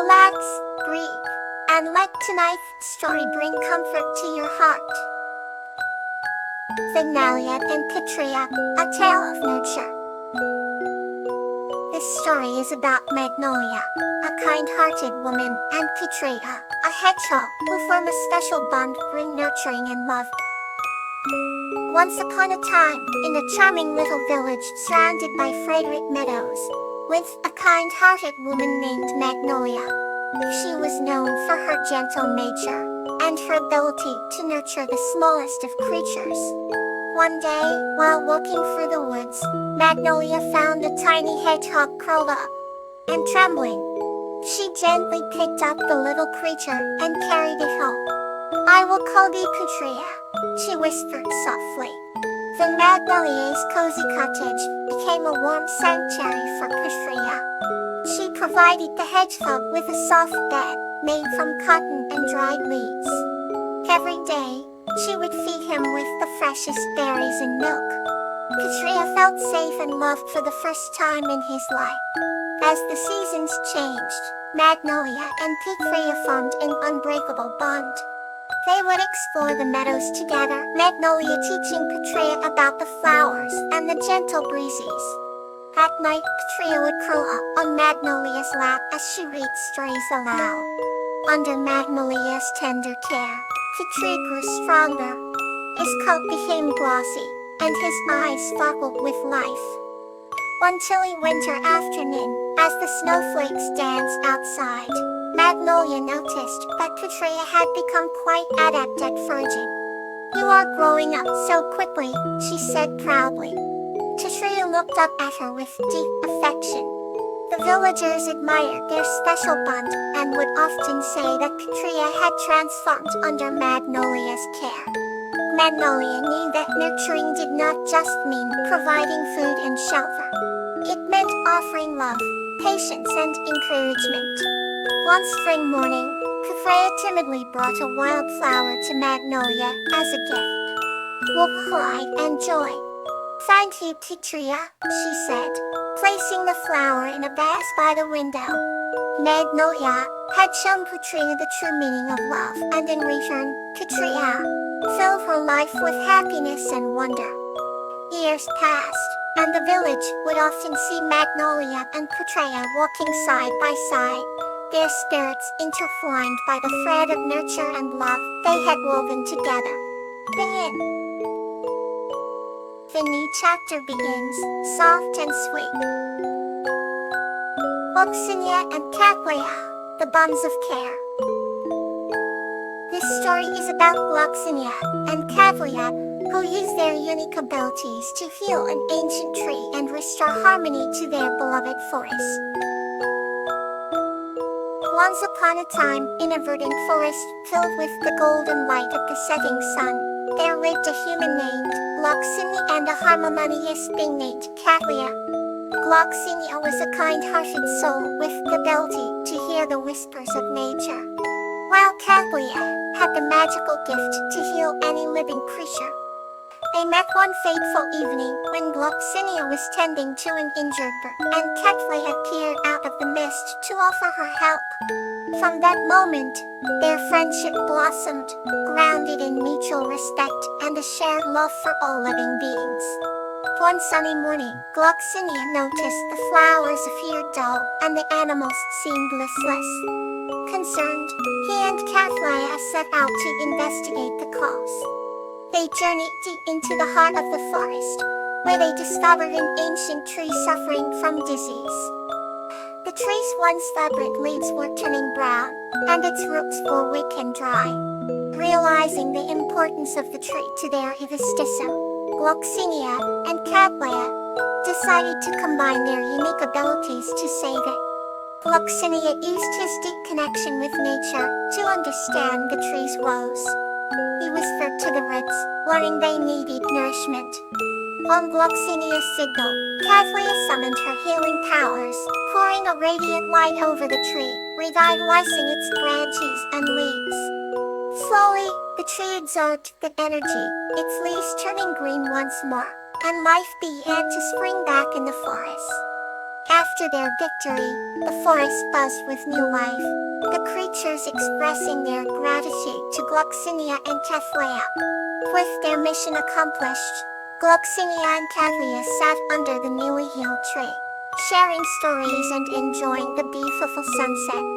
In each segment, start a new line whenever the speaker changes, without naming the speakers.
relax, breathe, and let tonight's story bring comfort to your heart. Magnolia and Petrea, A Tale of Nurture. This story is about Magnolia, a kind-hearted woman, and Petrea, a hedgehog, who form a special bond through nurturing and love. Once upon a time, in a charming little village surrounded by fragrant meadows, lived a kind-hearted woman named Magnolia. She was known for her gentle nature and her ability to nurture the smallest of creatures. One day, while walking through the woods, Magnolia found a tiny hedgehog curled up and trembling. She gently picked up the little creature and carried it home. "I will call thee Petrea," she whispered softly. Then Magnolia's cozy cottage became a warm sanctuary for Petrea. She provided the hedgehog with a soft bed made from cotton and dried leaves. Every day, she would feed him with the freshest berries and milk. Petrea felt safe and loved for the first time in his life. As the seasons changed, Magnolia and Petrea formed an unbreakable bond. They would explore the meadows together, Magnolia teaching Petrea about the flowers and the gentle breezes. At night, Petrea would curl up on Magnolia's lap as she read stories aloud. Under Magnolia's tender care, Petrea grew stronger. His coat became glossy, and his eyes sparkled with life. One chilly winter afternoon, as the snowflakes danced outside, Magnolia noticed that Petrea had become quite adept at foraging. "You are growing up so quickly," she said proudly. Petrea looked up at her with deep affection. The villagers admired their special bond and would often say that Petrea had transformed under Magnolia's care. Magnolia knew that nurturing did not just mean providing food and shelter. It meant offering love, patience, and encouragement. One spring morning, Petrea timidly brought a wildflower to Magnolia as a gift. "With pride and joy." "Thank you, Petrea," she said, placing the flower in a vase by the window. Magnolia had shown Petrea the true meaning of love, and in return, Petrea filled her life with happiness and wonder. Years passed, and the village would often see Magnolia and Petrea walking side by side, their spirits intertwined by the thread of nurture and love they had woven together. The new chapter begins, soft and sweet. Gloxinia and Cattleya, the Bonds of Care. This story is about Gloxinia and Cattleya, who use their unique abilities to heal an ancient tree and restore harmony to their beloved forest. Once upon a time, in a verdant forest filled with the golden light of the setting sun, there lived a human named Gloxinia and a harmonious being named Cattleya. Gloxinia was a kind-hearted soul with the ability to hear the whispers of nature, while Cattleya had the magical gift to heal any living creature. They met one fateful evening when Gloxinia was tending to an injured bird, and Cattleya appeared out of the mist to offer her help. From that moment, their friendship blossomed, grounded in mutual respect and a shared love for all living beings. One sunny morning, Gloxinia noticed the flowers appeared dull and the animals seemed listless. Concerned, he and Cattleya set out to investigate the cause. They journeyed deep into the heart of the forest, where they discovered an ancient tree suffering from disease. The tree's once vibrant leaves were turning brown, and its roots were weak and dry. Realizing the importance of the tree to their ecosystem, Gloxinia and Cattleya decided to combine their unique abilities to save it. Gloxinia used his deep connection with nature to understand the tree's woes. He whispered to the roots, warning they needed nourishment. On Gloxinia's signal, Cattleya summoned her healing powers, pouring a radiant light over the tree, revitalizing its branches and leaves. Slowly, the tree absorbed the energy, its leaves turning green once more, and life began to spring back in the forest. After their victory, the forest buzzed with new life, the creatures expressing their gratitude to Gloxinia and Kathleen. With their mission accomplished, Gloxinia and Kathleen sat under the newly healed tree, sharing stories and enjoying the beautiful sunset.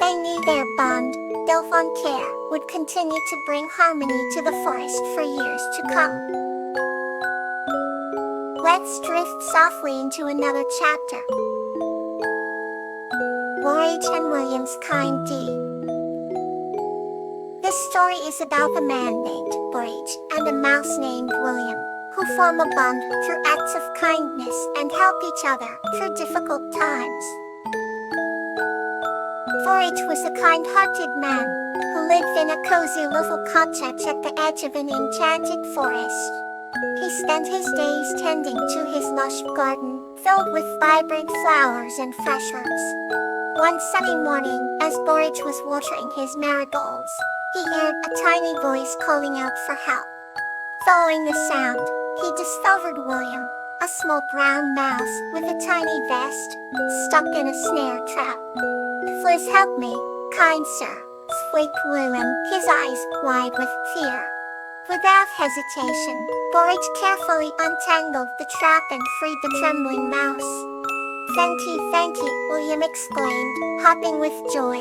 They knew their bond, built on care, would continue to bring harmony to the forest for years to come. Let's drift softly into another chapter. Borage and William's Kind Deed. This story is about a man named Borage and a mouse named William, who form a bond through acts of kindness and help each other through difficult times. Borage was a kind-hearted man who lived in a cozy little cottage at the edge of an enchanted forest. He spent his days tending to his lush garden, filled with vibrant flowers and fresh herbs. One sunny morning, as Borage was watering his marigolds, he heard a tiny voice calling out for help. Following the sound, he discovered William, a small brown mouse with a tiny vest, stuck in a snare trap. "Please help me, kind sir," squeaked William, his eyes wide with fear. Without hesitation, Borage carefully untangled the trap and freed the trembling mouse. Thank you, William exclaimed, hopping with joy.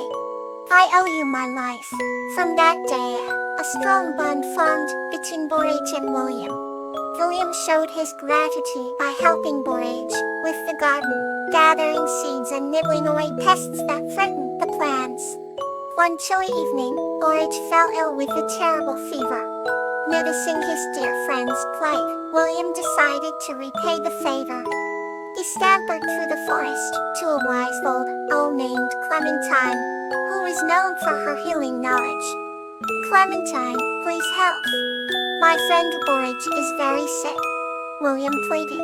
"I owe you my life." From that day, a strong bond formed between Borage and William. William showed his gratitude by helping Borage with the garden, gathering seeds and nibbling away pests that threatened the plants. One chilly evening, Borage fell ill with a terrible fever. Noticing his dear friend's plight, William decided to repay the favor. He scampered through the forest to a wise old owl named Clementine, who was known for her healing knowledge. "Clementine, please help. My friend Borage is very sick," William pleaded.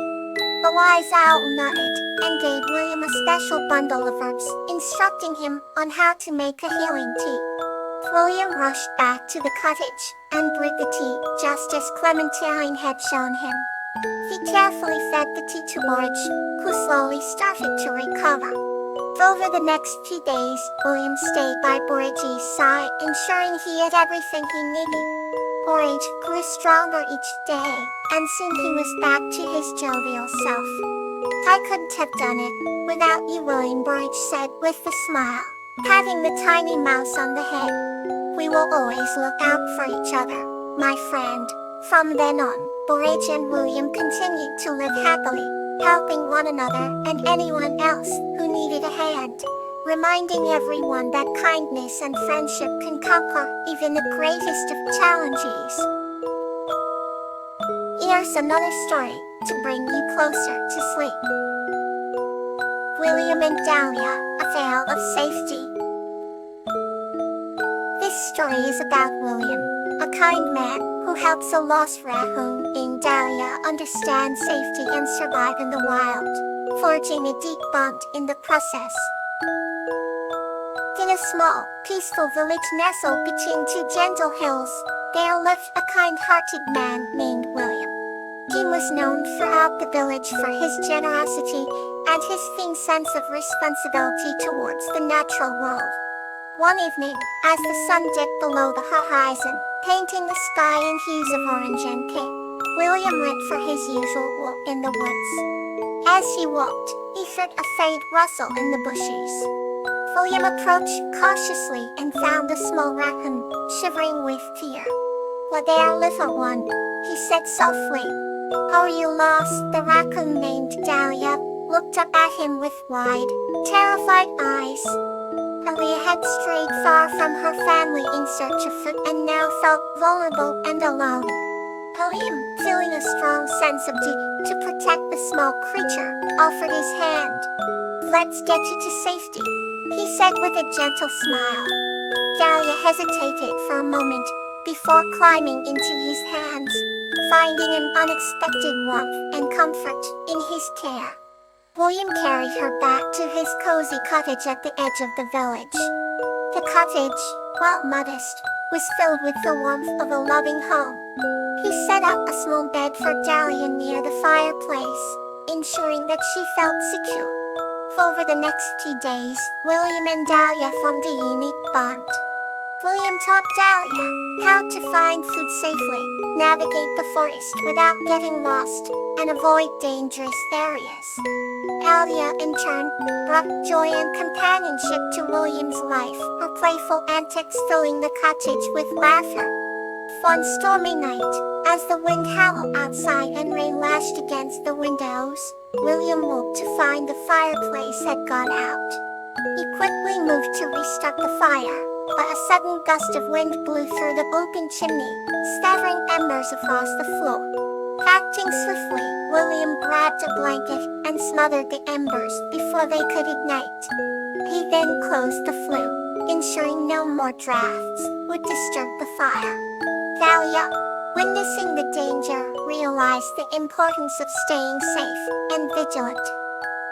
The wise owl nodded and gave William a special bundle of herbs, instructing him on how to make a healing tea. William rushed back to the cottage and brewed the tea just as Clementine had shown him. He carefully fed the tea to Borage, who slowly started to recover. Over the next few days, William stayed by Borage's side, ensuring he had everything he needed. Borage grew stronger each day, and soon he was back to his jovial self. "I couldn't have done it without you, William," Borage said with a smile, patting the tiny mouse on the head. "We will always look out for each other, my friend." From then on, Borage and William continued to live happily, helping one another and anyone else who needed a hand, reminding everyone that kindness and friendship can conquer even the greatest of challenges. Here's another story to bring you closer to sleep. William and Dahlia, A Tale of Safety. This story is about William, a kind man who helps a lost raccoon named Dahlia understand safety and survive in the wild, forging a deep bond in the process. In a small, peaceful village nestled between two gentle hills, there lived a kind-hearted man named William. He was known throughout the village for his generosity and his keen sense of responsibility towards the natural world. One evening, as the sun dipped below the horizon, painting the sky in hues of orange and pink, William went for his usual walk in the woods. As he walked, he heard a faint rustle in the bushes. William approached cautiously and found a small raccoon, shivering with fear. "What there, little one?" he said softly. "Are you lost?" The raccoon named Dahlia looked up at him with wide, terrified eyes. Dahlia had strayed far from her family in search of food and now felt vulnerable and alone. William, feeling a strong sense of duty to protect the small creature, offered his hand. "Let's get you to safety," he said with a gentle smile. Dahlia hesitated for a moment before climbing into his hands, finding an unexpected warmth and comfort in his care. William carried her back to his cozy cottage at the edge of the village. The cottage, while modest, was filled with the warmth of a loving home. He set up a small bed for Dahlia near the fireplace, ensuring that she felt secure. Over the next 2 days, William and Dahlia formed a unique bond. William taught Dahlia how to find food safely, navigate the forest without getting lost, and avoid dangerous areas. Dahlia, in turn, brought joy and companionship to William's life, her playful antics filling the cottage with laughter. One stormy night, as the wind howled outside and rain lashed against the windows, William woke to find the fireplace had gone out. He quickly moved to restart the fire, but a sudden gust of wind blew through the open chimney, scattering embers across the floor. Acting swiftly, William grabbed a blanket and smothered the embers before they could ignite. He then closed the flue, ensuring no more drafts would disturb the fire. Dahlia, witnessing the danger, realized the importance of staying safe and vigilant.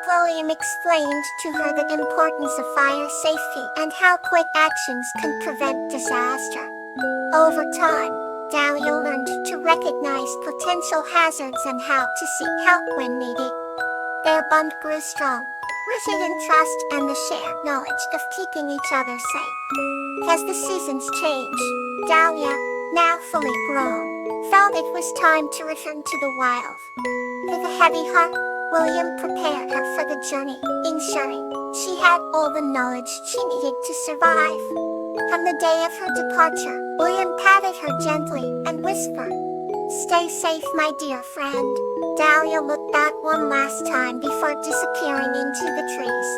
William explained to her the importance of fire safety and how quick actions can prevent disaster. Over time, Dahlia learned to recognize potential hazards and how to seek help when needed. Their bond grew strong, rooted in trust and the shared knowledge of keeping each other safe. As the seasons changed, Dahlia, now fully grown, felt it was time to return to the wild. With a heavy heart, William prepared her for the journey, ensuring she had all the knowledge she needed to survive. On the day of her departure, William patted her gently and whispered, "Stay safe, my dear friend." Dahlia looked back one last time before disappearing into the trees.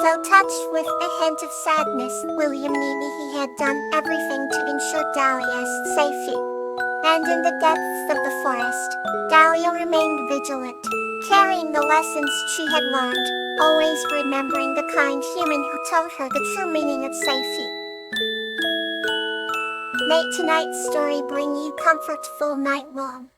Though touched with a hint of sadness, William knew he had done everything to ensure Dahlia's safety. And in the depths of the forest, Dahlia remained vigilant, carrying the lessons she had learned, always remembering the kind human who told her the true meaning of safety. May tonight's story bring you comfortful night long.